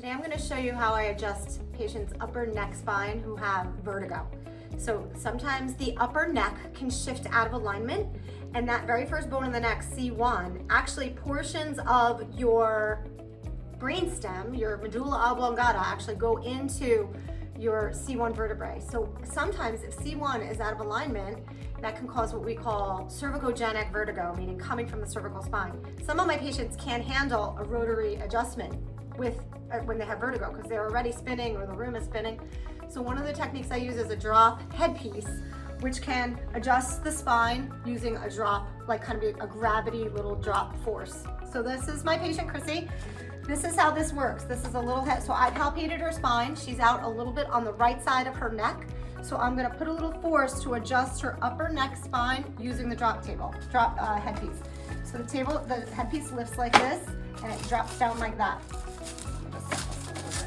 Today I'm going to show you how I adjust patients' upper neck spine who have vertigo. So sometimes the upper neck can shift out of alignment, and that very first bone in the neck, C1, actually portions of your brainstem, your medulla oblongata, actually go into your C1 vertebrae. So sometimes if C1 is out of alignment, that can cause what we call cervicogenic vertigo, meaning coming from the cervical spine. Some of my patients can't handle a rotary adjustment when they have vertigo because they're already spinning or the room is spinning. So one of the techniques I use is a drop headpiece, which can adjust the spine using a drop, like kind of a gravity little drop force. So this is my patient, Chrissy. This is how this works. This is a little head, so I palpated her spine. She's out a little bit on the right side of her neck. So I'm gonna put a little force to adjust her upper neck spine using the headpiece. So the headpiece lifts like this and it drops down like that.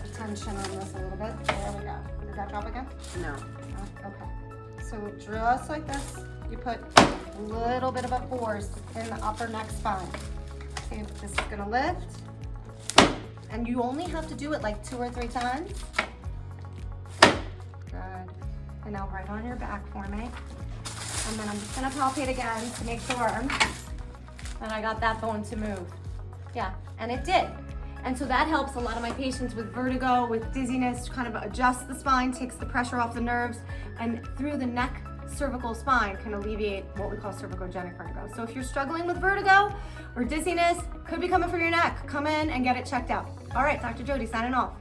Just tension on this a little bit. There we go. Did that drop again? No. Okay. So just like this, you put a little bit of a force in the upper neck spine. See if this is gonna lift. And you only have to do it like 2 or 3 times. Good. And now right on your back for me. And then I'm just gonna palpate again to make sure that I got that bone to move. Yeah, and it did. And so that helps a lot of my patients with vertigo, with dizziness, to kind of adjust the spine, takes the pressure off the nerves, and through the neck cervical spine can alleviate what we call cervicogenic vertigo. So if you're struggling with vertigo or dizziness, could be coming for your neck, come in and get it checked out. All right, Dr. Jody signing off.